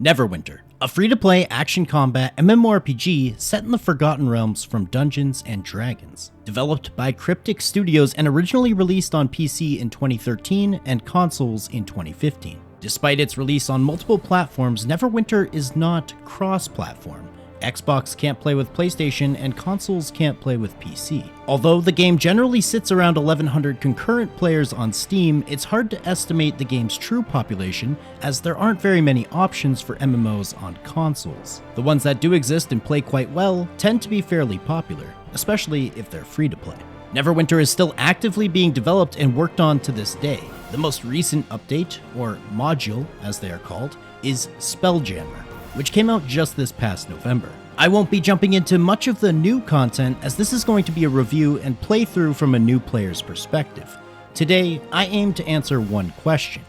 Neverwinter, a free-to-play action combat MMORPG set in the Forgotten Realms from Dungeons & Dragons. Developed by Cryptic Studios and originally released on PC in 2013 and consoles in 2015. Despite its release on multiple platforms, Neverwinter is not cross-platform. Xbox can't play with PlayStation and consoles can't play with PC. Although the game generally sits around 1100 concurrent players on Steam, it's hard to estimate the game's true population as there aren't very many options for MMOs on consoles. The ones that do exist and play quite well tend to be fairly popular, especially if they're free to play. Neverwinter is still actively being developed and worked on to this day. The most recent update, or module as they are called, is Spelljammer, which came out just this past November. I won't be jumping into much of the new content as this is going to be a review and playthrough from a new player's perspective. Today, I aim to answer one question.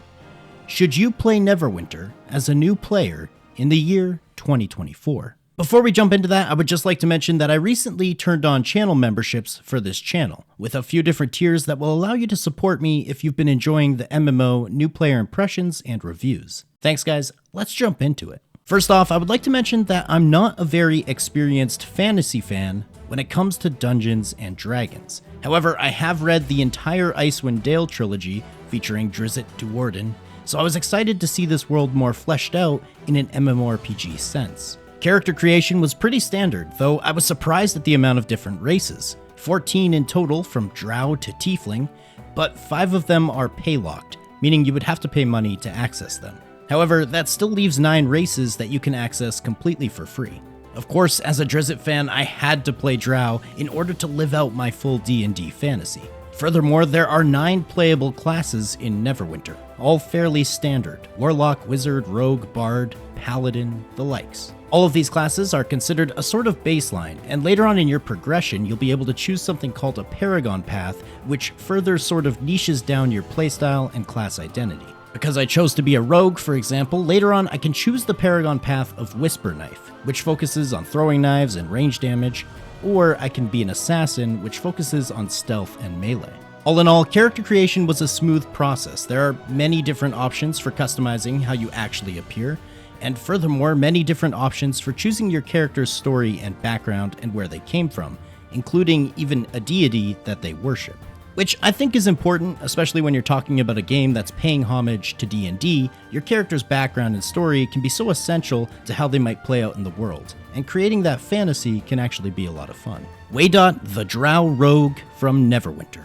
Should you play Neverwinter as a new player in the year 2024? Before we jump into that, I would just like to mention that I recently turned on channel memberships for this channel, with a few different tiers that will allow you to support me if you've been enjoying the MMO new player impressions and reviews. Thanks guys, let's jump into it. First off, I would like to mention that I'm not a very experienced fantasy fan when it comes to Dungeons & Dragons. However, I have read the entire Icewind Dale trilogy featuring Drizzt Do'Urden, so I was excited to see this world more fleshed out in an MMORPG sense. Character creation was pretty standard, though I was surprised at the amount of different races. 14 in total from Drow to Tiefling, but 5 of them are pay-locked, meaning you would have to pay money to access them. However, that still leaves 9 races that you can access completely for free. Of course, as a Drizzt fan, I had to play Drow in order to live out my full D&D fantasy. Furthermore, there are 9 playable classes in Neverwinter, all fairly standard: Warlock, Wizard, Rogue, Bard, Paladin, the likes. All of these classes are considered a sort of baseline, and later on in your progression, you'll be able to choose something called a Paragon Path, which further sort of niches down your playstyle and class identity. Because I chose to be a rogue, for example, later on I can choose the Paragon Path of Whisper Knife, which focuses on throwing knives and range damage, or I can be an assassin, which focuses on stealth and melee. All in all, character creation was a smooth process. There are many different options for customizing how you actually appear, and furthermore, many different options for choosing your character's story and background and where they came from, including even a deity that they worship. Which I think is important, especially when you're talking about a game that's paying homage to D&D. Your character's background and story can be so essential to how they might play out in the world, and creating that fantasy can actually be a lot of fun. Waydot, the Drow Rogue from Neverwinter.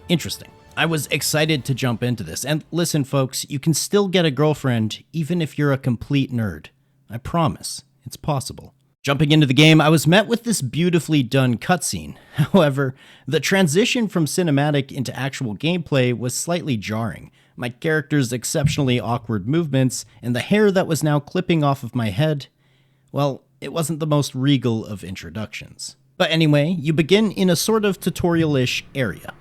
Interesting. I was excited to jump into this, and listen folks, you can still get a girlfriend even if you're a complete nerd. I promise, it's possible. Jumping into the game, I was met with this beautifully done cutscene. However, the transition from cinematic into actual gameplay was slightly jarring. My character's exceptionally awkward movements, and the hair that was now clipping off of my head, well, it wasn't the most regal of introductions. But anyway, you begin in a sort of tutorial-ish area.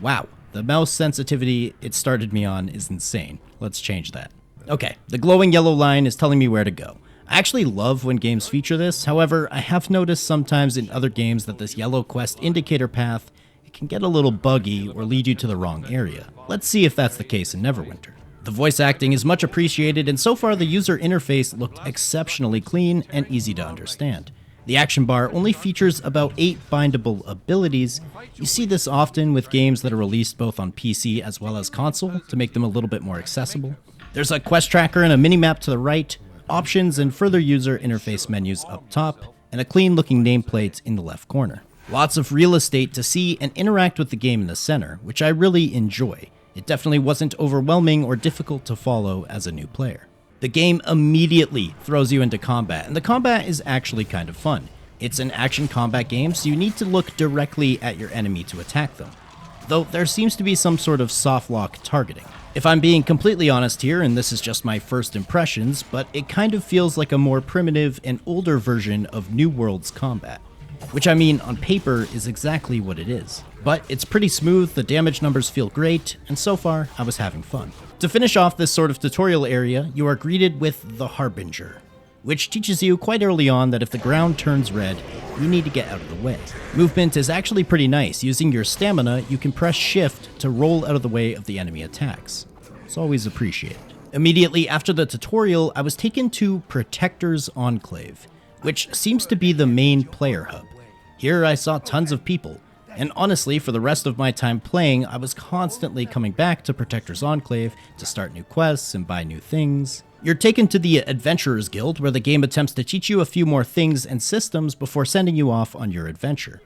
Wow, the mouse sensitivity it started me on is insane. Let's change that. Okay, the glowing yellow line is telling me where to go. I actually love when games feature this, however, I have noticed sometimes in other games that this yellow quest indicator path, it can get a little buggy or lead you to the wrong area. Let's see if that's the case in Neverwinter. The voice acting is much appreciated, and so far the user interface looked exceptionally clean and easy to understand. The action bar only features about 8 bindable abilities. You see this often with games that are released both on PC as well as console to make them a little bit more accessible. There's a quest tracker and a minimap to the right, options and further user interface menus up top, and a clean looking nameplate in the left corner. Lots of real estate to see and interact with the game in the center, which I really enjoy. It definitely wasn't overwhelming or difficult to follow as a new player. The game immediately throws you into combat, and the combat is actually kind of fun. It's an action combat game, so you need to look directly at your enemy to attack them, though there seems to be some sort of soft lock targeting. If I'm being completely honest here, and this is just my first impressions, but it kind of feels like a more primitive and older version of New World's combat. Which I mean, on paper, is exactly what it is. But it's pretty smooth, the damage numbers feel great, and so far, I was having fun. To finish off this sort of tutorial area, you are greeted with the Harbinger, which teaches you quite early on that if the ground turns red, you need to get out of the way. Movement is actually pretty nice. Using your stamina, you can press shift to roll out of the way of the enemy attacks. It's always appreciated. Immediately after the tutorial, I was taken to Protector's Enclave, which seems to be the main player hub. Here I saw tons of people, and honestly, for the rest of my time playing, I was constantly coming back to Protector's Enclave to start new quests and buy new things. You're taken to the Adventurers Guild, where the game attempts to teach you a few more things and systems before sending you off on your adventure.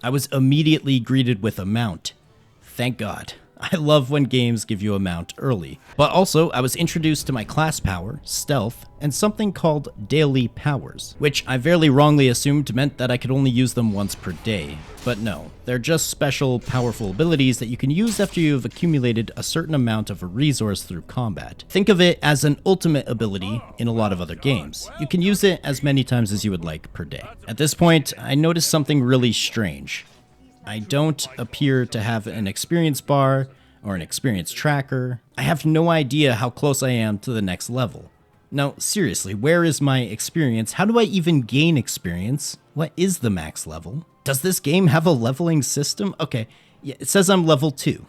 I was immediately greeted with a mount. Thank God. I love when games give you a mount early. But also, I was introduced to my class power, stealth, and something called daily powers, which I very wrongly assumed meant that I could only use them once per day. But no, they're just special, powerful abilities that you can use after you've accumulated a certain amount of a resource through combat. Think of it as an ultimate ability in a lot of other games. You can use it as many times as you would like per day. At this point, I noticed something really strange. I don't appear to have an experience bar or an experience tracker. I have no idea how close I am to the next level. No, seriously, where is my experience? How do I even gain experience? What is the max level? Does this game have a leveling system? Okay, yeah, it says I'm level 2.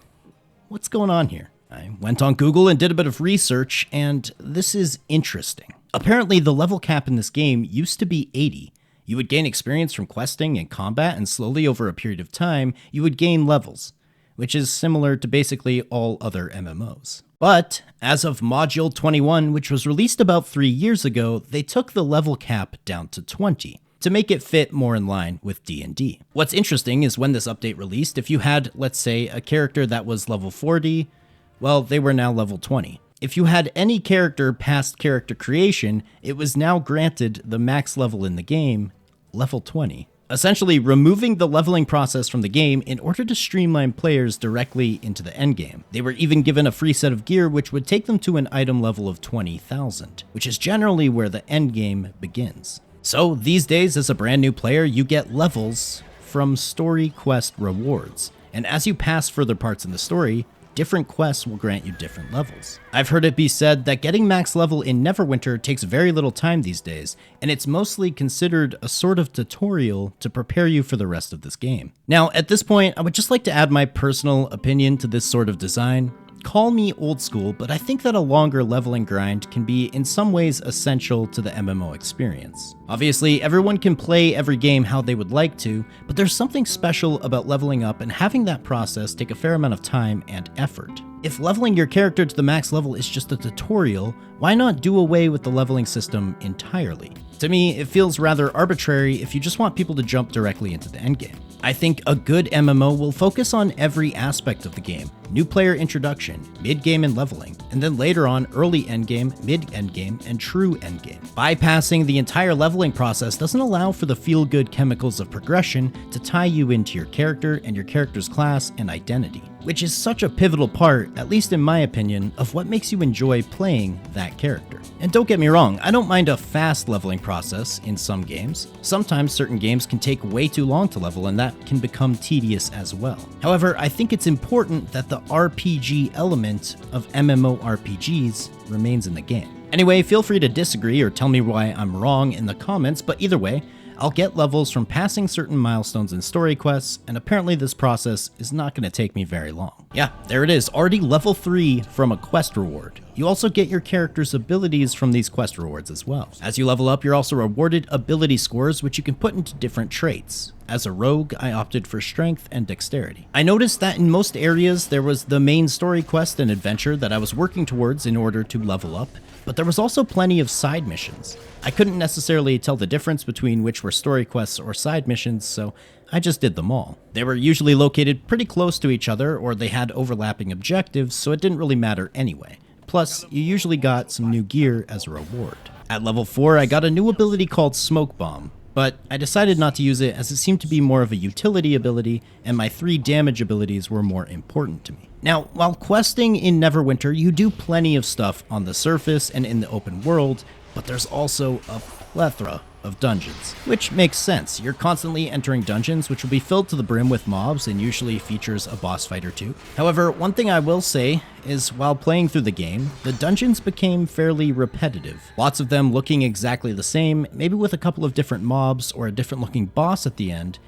What's going on here? I went on Google and did a bit of research, and this is interesting. Apparently, the level cap in this game used to be 80. You would gain experience from questing and combat, and slowly over a period of time, you would gain levels, which is similar to basically all other MMOs. But as of Module 21, which was released about 3 years ago, they took the level cap down to 20 to make it fit more in line with D&D. What's interesting is when this update released, if you had, let's say, a character that was level 40, well, they were now level 20. If you had any character past character creation, it was now granted the max level in the game, level 20. Essentially removing the leveling process from the game in order to streamline players directly into the endgame. They were even given a free set of gear which would take them to an item level of 20,000, which is generally where the endgame begins. So these days, as a brand new player, you get levels from story quest rewards, and as you pass further parts in the story, different quests will grant you different levels. I've heard it be said that getting max level in Neverwinter takes very little time these days, and it's mostly considered a sort of tutorial to prepare you for the rest of this game. Now, at this point, I would just like to add my personal opinion to this sort of design. Call me old school, but I think that a longer leveling grind can be in some ways essential to the MMO experience. Obviously, everyone can play every game how they would like to, but there's something special about leveling up and having that process take a fair amount of time and effort. If leveling your character to the max level is just a tutorial, why not do away with the leveling system entirely? To me, it feels rather arbitrary if you just want people to jump directly into the endgame. I think a good MMO will focus on every aspect of the game: new player introduction, mid-game and leveling, and then later on early endgame, mid-endgame, and true endgame. Bypassing the entire leveling process doesn't allow for the feel-good chemicals of progression to tie you into your character and your character's class and identity, which is such a pivotal part, at least in my opinion, of what makes you enjoy playing that character. And don't get me wrong, I don't mind a fast leveling process in some games. Sometimes certain games can take way too long to level, and that can become tedious as well. However, I think it's important that the RPG element of MMORPGs remains in the game. Anyway, feel free to disagree or tell me why I'm wrong in the comments, but either way, I'll get levels from passing certain milestones in story quests, and apparently this process is not going to take me very long. Yeah, there it is, already level 3 from a quest reward. You also get your character's abilities from these quest rewards as well. As you level up, you're also rewarded ability scores, which you can put into different traits. As a rogue, I opted for strength and dexterity. I noticed that in most areas there was the main story quest and adventure that I was working towards in order to level up, but there was also plenty of side missions. I couldn't necessarily tell the difference between which were story quests or side missions, so I just did them all. They were usually located pretty close to each other, or they had overlapping objectives, so it didn't really matter anyway. Plus, you usually got some new gear as a reward. At level 4, I got a new ability called Smoke Bomb, but I decided not to use it as it seemed to be more of a utility ability, and my 3 damage abilities were more important to me. Now, while questing in Neverwinter, you do plenty of stuff on the surface and in the open world, but there's also a plethora of dungeons, which makes sense. You're constantly entering dungeons, which will be filled to the brim with mobs and usually features a boss fight or two. However, one thing I will say is while playing through the game, the dungeons became fairly repetitive. Lots of them looking exactly the same, maybe with a couple of different mobs or a different looking boss at the end,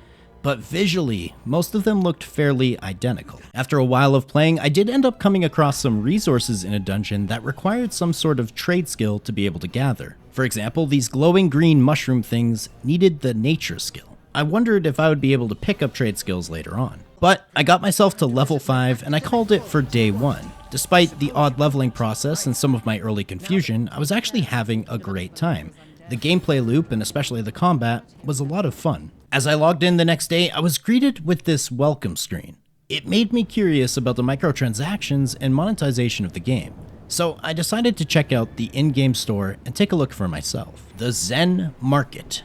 but visually, most of them looked fairly identical. After a while of playing, I did end up coming across some resources in a dungeon that required some sort of trade skill to be able to gather. For example, these glowing green mushroom things needed the nature skill. I wondered if I would be able to pick up trade skills later on. But I got myself to level 5 and I called it for day 1. Despite the odd leveling process and some of my early confusion, I was actually having a great time. The gameplay loop, and especially the combat, was a lot of fun. As I logged in the next day, I was greeted with this welcome screen. It made me curious about the microtransactions and monetization of the game. So I decided to check out the in-game store and take a look for myself. The Zen Market,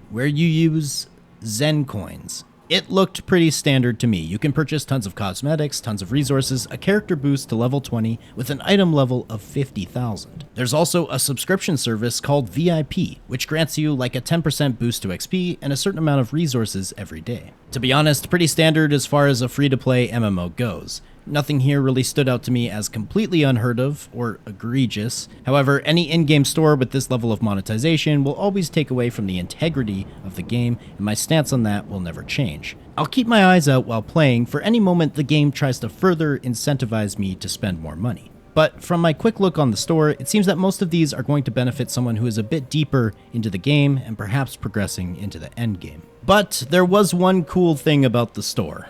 where you use Zen coins. It looked pretty standard to me. You can purchase tons of cosmetics, tons of resources, a character boost to level 20 with an item level of 50,000. There's also a subscription service called VIP, which grants you like a 10% boost to XP and a certain amount of resources every day. To be honest, pretty standard as far as a free-to-play MMO goes. Nothing here really stood out to me as completely unheard of or egregious. However, any in-game store with this level of monetization will always take away from the integrity of the game, and my stance on that will never change. I'll keep my eyes out while playing for any moment the game tries to further incentivize me to spend more money. But from my quick look on the store, it seems that most of these are going to benefit someone who is a bit deeper into the game and perhaps progressing into the end game. But there was one cool thing about the store.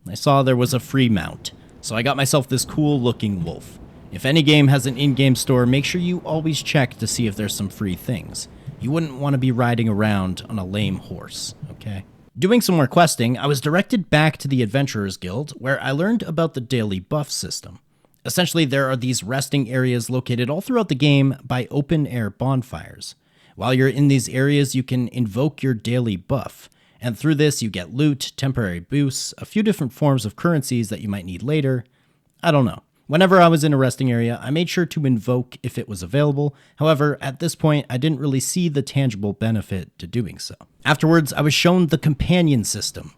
I saw there was a free mount, so I got myself this cool looking wolf. If any game has an in-game store, make sure you always check to see if there's some free things. You wouldn't want to be riding around on a lame horse, okay? Doing some more questing, I was directed back to the Adventurers Guild, where I learned about the daily buff system. Essentially, there are these resting areas located all throughout the game by open-air bonfires. While you're in these areas, you can invoke your daily buff. And through this, you get loot, temporary boosts, a few different forms of currencies that you might need later. I don't know. Whenever I was in a resting area, I made sure to invoke if it was available. However, at this point, I didn't really see the tangible benefit to doing so. Afterwards, I was shown the companion system.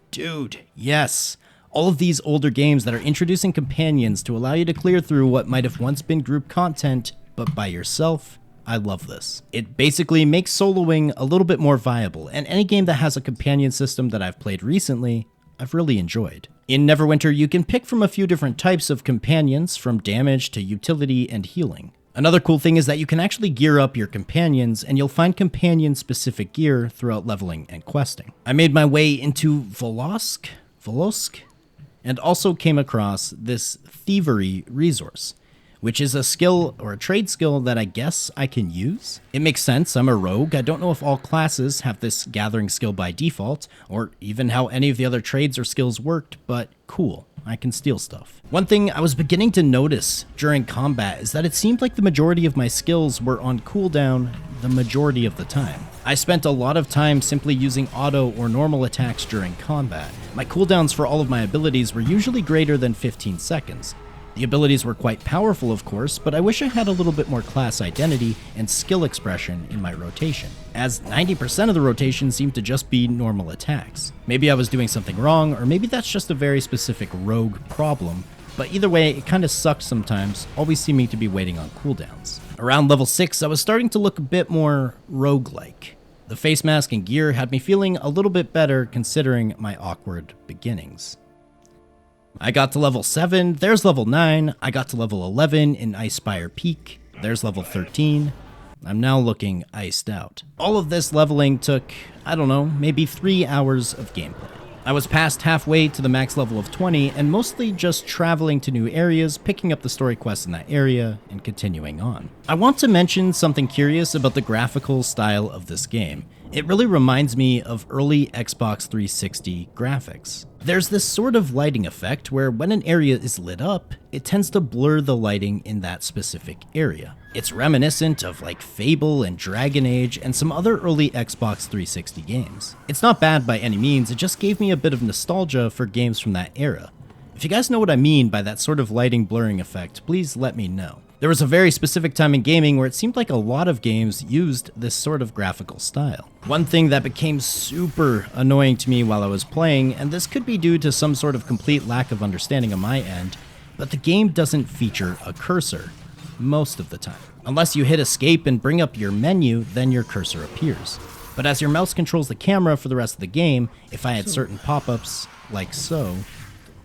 Dude, yes. All of these older games that are introducing companions to allow you to clear through what might have once been group content, but by yourself. I love this. It basically makes soloing a little bit more viable, and any game that has a companion system that I've played recently, I've really enjoyed. In Neverwinter, you can pick from a few different types of companions, from damage to utility and healing. Another cool thing is that you can actually gear up your companions, and you'll find companion-specific gear throughout leveling and questing. I made my way into Volosk, and also came across this thievery resource, which is a skill or a trade skill that I guess I can use. It makes sense, I'm a rogue. I don't know if all classes have this gathering skill by default, or even how any of the other trades or skills worked, but cool, I can steal stuff. One thing I was beginning to notice during combat is that it seemed like the majority of my skills were on cooldown the majority of the time. I spent a lot of time simply using auto or normal attacks during combat. My cooldowns for all of my abilities were usually greater than 15 seconds. The abilities were quite powerful, of course, but I wish I had a little bit more class identity and skill expression in my rotation, as 90% of the rotation seemed to just be normal attacks. Maybe I was doing something wrong, or maybe that's just a very specific rogue problem, but either way, it kinda sucked sometimes, always seeming to be waiting on cooldowns. Around level 6, I was starting to look a bit more roguelike. The face mask and gear had me feeling a little bit better considering my awkward beginnings. I got to level 7, there's level 9, I got to level 11 in Icespire Peak, there's level 13. I'm now looking iced out. All of this leveling took, I don't know, maybe 3 hours of gameplay. I was past halfway to the max level of 20 and mostly just traveling to new areas, picking up the story quests in that area, and continuing on. I want to mention something curious about the graphical style of this game. It really reminds me of early Xbox 360 graphics. There's this sort of lighting effect where when an area is lit up, it tends to blur the lighting in that specific area. It's reminiscent of like Fable and Dragon Age and some other early Xbox 360 games. It's not bad by any means, it just gave me a bit of nostalgia for games from that era. If you guys know what I mean by that sort of lighting blurring effect, please let me know. There was a very specific time in gaming where it seemed like a lot of games used this sort of graphical style. One thing that became super annoying to me while I was playing, and this could be due to some sort of complete lack of understanding on my end, but the game doesn't feature a cursor most of the time. Unless you hit escape and bring up your menu, then your cursor appears. But as your mouse controls the camera for the rest of the game, if I had certain pop-ups, like so,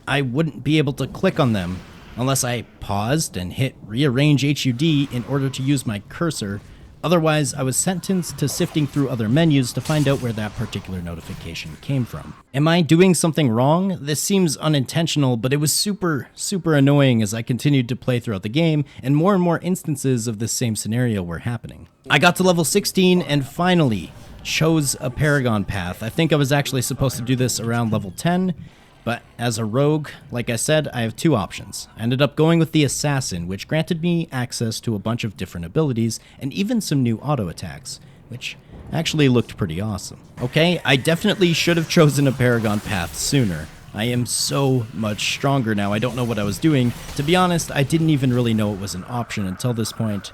I wouldn't be able to click on them unless I paused and hit rearrange HUD in order to use my cursor. Otherwise, I was sentenced to sifting through other menus to find out where that particular notification came from. Am I doing something wrong? This seems unintentional, but it was super annoying as I continued to play throughout the game, and more instances of this same scenario were happening. I got to level 16 and finally chose a Paragon path. I think I was actually supposed to do this around level 10, but as a rogue, like I said, I have two options. I ended up going with the Assassin, which granted me access to a bunch of different abilities and even some new auto attacks, which actually looked pretty awesome. Okay, I definitely should have chosen a Paragon path sooner. I am so much stronger now, I don't know what I was doing. To be honest, I didn't even really know it was an option until this point.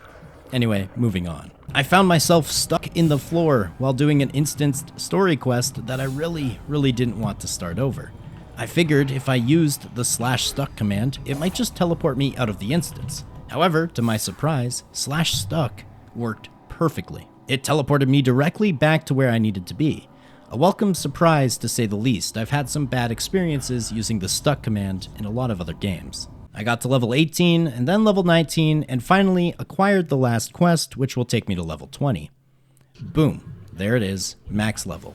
Anyway, moving on. I found myself stuck in the floor while doing an instanced story quest that I really didn't want to start over. I figured if I used the /stuck command, it might just teleport me out of the instance. However, to my surprise, /stuck worked perfectly. It teleported me directly back to where I needed to be. A welcome surprise to say the least. I've had some bad experiences using the stuck command in a lot of other games. I got to level 18 and then level 19 and finally acquired the last quest, which will take me to level 20. Boom, there it is, max level.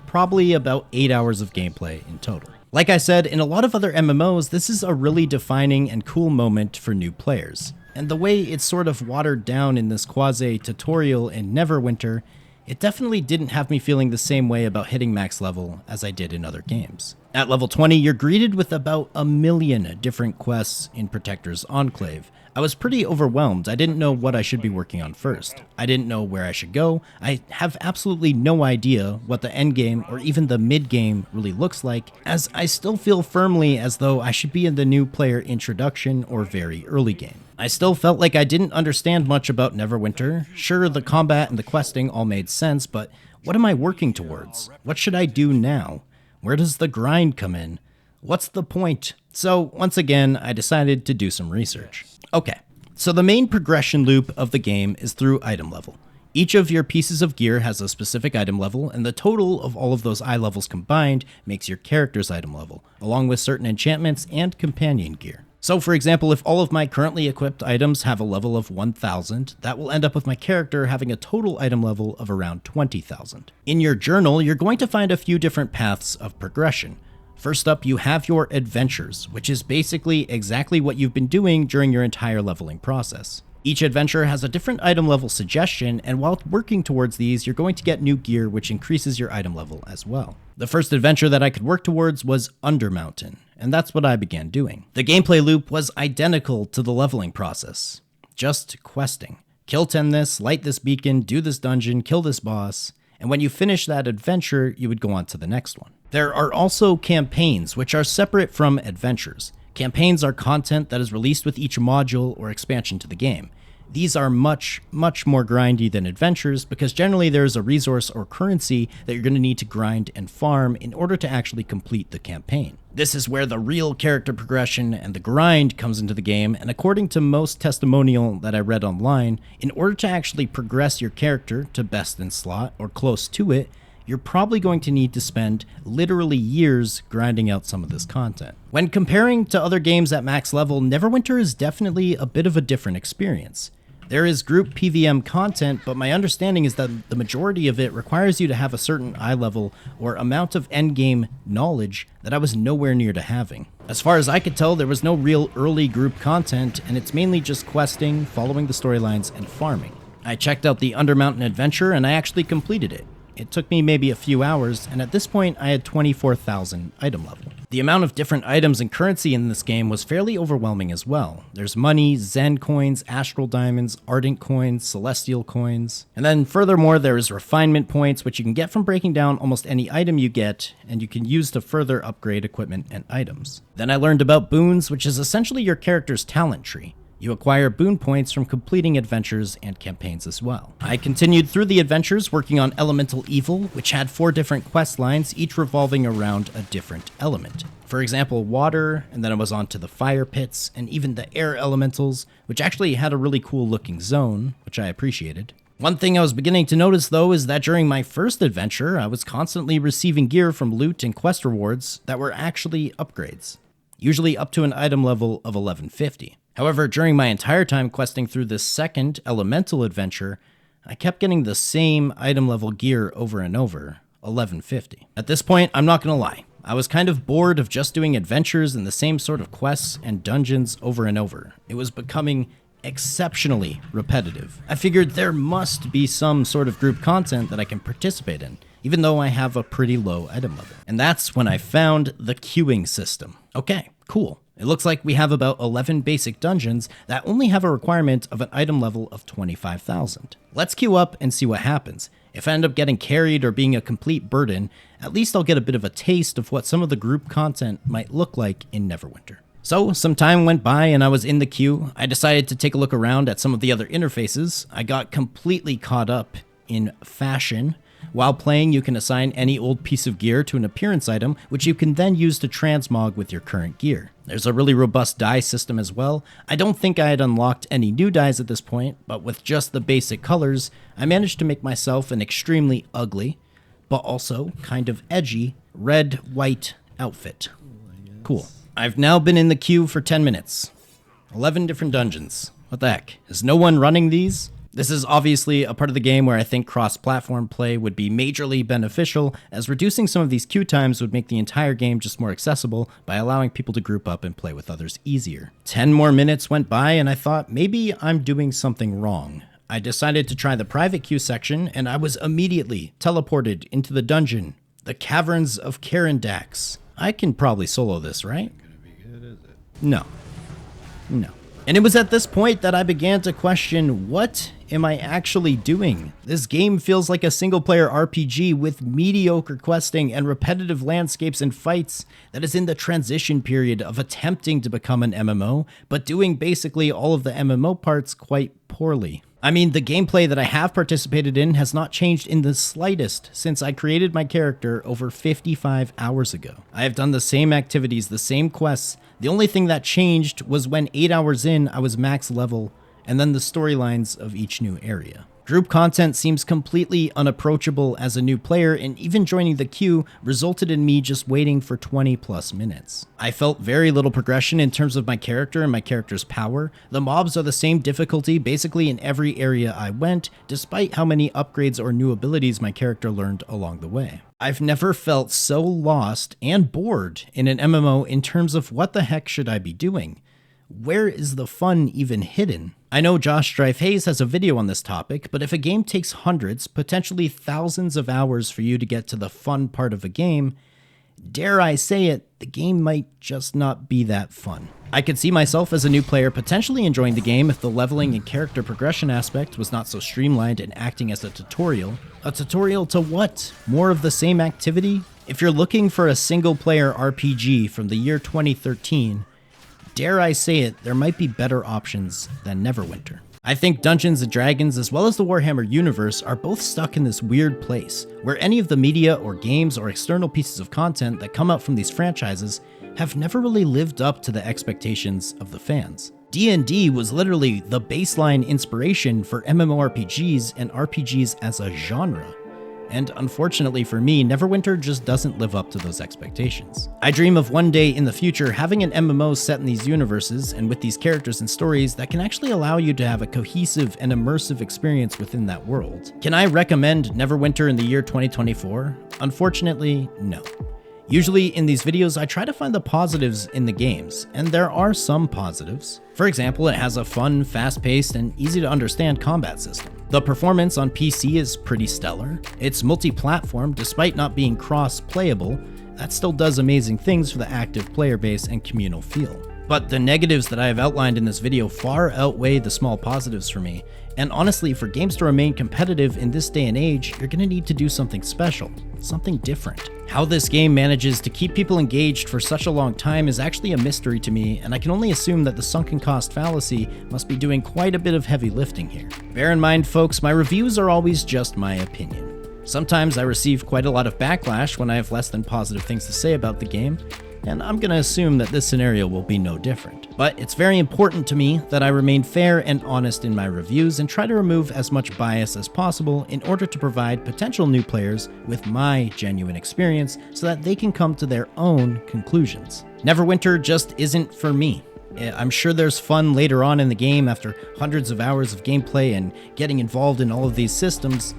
Probably about 8 hours of gameplay in total. Like I said, in a lot of other MMOs, this is a really defining and cool moment for new players. And the way it's sort of watered down in this quasi-tutorial in Neverwinter, it definitely didn't have me feeling the same way about hitting max level as I did in other games. At level 20, you're greeted with about 1 million different quests in Protector's Enclave. I was pretty overwhelmed. I didn't know what I should be working on first. I didn't know where I should go. I have absolutely no idea what the endgame or even the mid-game really looks like, as I still feel firmly as though I should be in the new player introduction or very early game. I still felt like I didn't understand much about Neverwinter. Sure, the combat and the questing all made sense, but what am I working towards? What should I do now? Where does the grind come in? What's the point? So, once again, I decided to do some research. Okay, so the main progression loop of the game is through item level. Each of your pieces of gear has a specific item level, and the total of all of those eye levels combined makes your character's item level, along with certain enchantments and companion gear. So for example, if all of my currently equipped items have a level of 1000, that will end up with my character having a total item level of around 20,000. In your journal, you're going to find a few different paths of progression. First up, you have your adventures, which is basically exactly what you've been doing during your entire leveling process. Each adventure has a different item level suggestion, and while working towards these, you're going to get new gear which increases your item level as well. The first adventure that I could work towards was Undermountain, and that's what I began doing. The gameplay loop was identical to the leveling process, just questing. Kill 10 this, light this beacon, do this dungeon, kill this boss, and when you finish that adventure, you would go on to the next one. There are also campaigns, which are separate from adventures. Campaigns are content that is released with each module or expansion to the game. These are much more grindy than adventures because generally there is a resource or currency that you're going to need to grind and farm in order to actually complete the campaign. This is where the real character progression and the grind comes into the game, and according to most testimonial that I read online, in order to actually progress your character to best in slot or close to it, you're probably going to need to spend literally years grinding out some of this content. When comparing to other games at max level, Neverwinter is definitely a bit of a different experience. There is group PVM content, but my understanding is that the majority of it requires you to have a certain eye level or amount of endgame knowledge that I was nowhere near to having. As far as I could tell, there was no real early group content, and it's mainly just questing, following the storylines, and farming. I checked out the Undermountain adventure, and I actually completed it. It took me maybe a few hours, and at this point I had 24,000 item level. The amount of different items and currency in this game was fairly overwhelming as well. There's money, Zen coins, Astral diamonds, Ardent coins, Celestial coins. And then furthermore, there is refinement points, which you can get from breaking down almost any item you get, and you can use to further upgrade equipment and items. Then I learned about boons, which is essentially your character's talent tree. You acquire boon points from completing adventures and campaigns as well. I continued through the adventures working on Elemental Evil, which had 4 different quest lines, each revolving around a different element. For example, water, and then I was on to the fire pits, and even the air elementals, which actually had a really cool looking zone, which I appreciated. One thing I was beginning to notice though is that during my first adventure, I was constantly receiving gear from loot and quest rewards that were actually upgrades, usually up to an item level of 1150. However, during my entire time questing through this second elemental adventure, I kept getting the same item level gear over and over, 1150. At this point, I'm not gonna lie, I was kind of bored of just doing adventures and the same sort of quests and dungeons over and over. It was becoming exceptionally repetitive. I figured there must be some sort of group content that I can participate in, even though I have a pretty low item level. And that's when I found the queuing system. Okay, cool. It looks like we have about 11 basic dungeons that only have a requirement of an item level of 25,000. Let's queue up and see what happens. If I end up getting carried or being a complete burden, at least I'll get a bit of a taste of what some of the group content might look like in Neverwinter. So some time went by and I was in the queue. I decided to take a look around at some of the other interfaces. I got completely caught up in fashion. While playing, you can assign any old piece of gear to an appearance item, which you can then use to transmog with your current gear. There's a really robust dye system as well. I don't think I had unlocked any new dyes at this point, but with just the basic colors, I managed to make myself an extremely ugly, but also kind of edgy, red-white outfit. Cool. I've now been in the queue for 10 minutes. 11 different dungeons. What the heck? Is no one running these? This is obviously a part of the game where I think cross-platform play would be majorly beneficial, as reducing some of these queue times would make the entire game just more accessible by allowing people to group up and play with others easier. 10 more minutes went by and I thought maybe I'm doing something wrong. I decided to try the private queue section and I was immediately teleported into the dungeon, the Caverns of Carendax. I can probably solo this, right? No. And it was at this point that I began to question, what am I actually doing? This game feels like a single-player RPG with mediocre questing and repetitive landscapes and fights that is in the transition period of attempting to become an MMO, but doing basically all of the MMO parts quite poorly. I mean, the gameplay that I have participated in has not changed in the slightest since I created my character over 55 hours ago. I have done the same activities, the same quests. The only thing that changed was when 8 hours in, I was max level, and then the storylines of each new area. Group content seems completely unapproachable as a new player, and even joining the queue resulted in me just waiting for 20 plus minutes. I felt very little progression in terms of my character and my character's power. The mobs are the same difficulty basically in every area I went, despite how many upgrades or new abilities my character learned along the way. I've never felt so lost and bored in an MMO in terms of what the heck should I be doing? Where is the fun even hidden? I know Josh Strife Hayes has a video on this topic, but if a game takes hundreds, potentially thousands of hours for you to get to the fun part of a game, dare I say it, the game might just not be that fun. I could see myself as a new player potentially enjoying the game if the leveling and character progression aspect was not so streamlined and acting as a tutorial. A tutorial to what? More of the same activity? If you're looking for a single-player RPG from the year 2013, dare I say it, there might be better options than Neverwinter. I think Dungeons & Dragons as well as the Warhammer universe are both stuck in this weird place, where any of the media or games or external pieces of content that come out from these franchises have never really lived up to the expectations of the fans. D&D was literally the baseline inspiration for MMORPGs and RPGs as a genre. And unfortunately for me, Neverwinter just doesn't live up to those expectations. I dream of one day in the future having an MMO set in these universes and with these characters and stories that can actually allow you to have a cohesive and immersive experience within that world. Can I recommend Neverwinter in the year 2024? Unfortunately, no. Usually in these videos, I try to find the positives in the games, and there are some positives. For example, it has a fun, fast-paced, and easy-to-understand combat system. The performance on PC is pretty stellar. It's multi-platform, despite not being cross-playable. That still does amazing things for the active player base and communal feel. But the negatives that I have outlined in this video far outweigh the small positives for me. And honestly, for games to remain competitive in this day and age, you're gonna need to do something special, something different. How this game manages to keep people engaged for such a long time is actually a mystery to me, and I can only assume that the sunken cost fallacy must be doing quite a bit of heavy lifting here. Bear in mind, folks, my reviews are always just my opinion. Sometimes I receive quite a lot of backlash when I have less than positive things to say about the game, and I'm gonna assume that this scenario will be no different. But it's very important to me that I remain fair and honest in my reviews and try to remove as much bias as possible in order to provide potential new players with my genuine experience so that they can come to their own conclusions. Neverwinter just isn't for me. I'm sure there's fun later on in the game after hundreds of hours of gameplay and getting involved in all of these systems,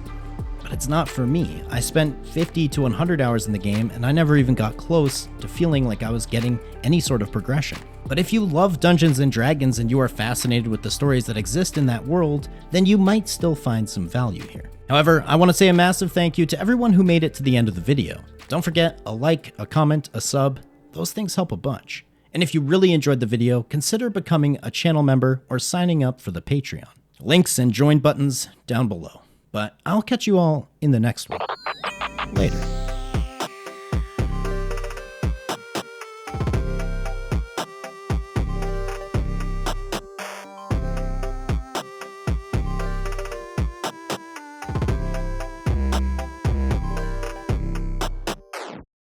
but it's not for me. I spent 50 to 100 hours in the game and I never even got close to feeling like I was getting any sort of progression. But if you love Dungeons and Dragons and you are fascinated with the stories that exist in that world, then you might still find some value here. However, I want to say a massive thank you to everyone who made it to the end of the video. Don't forget a like, a comment, a sub. Those things help a bunch. And if you really enjoyed the video, consider becoming a channel member or signing up for the Patreon. Links and join buttons down below. But I'll catch you all in the next one. Later.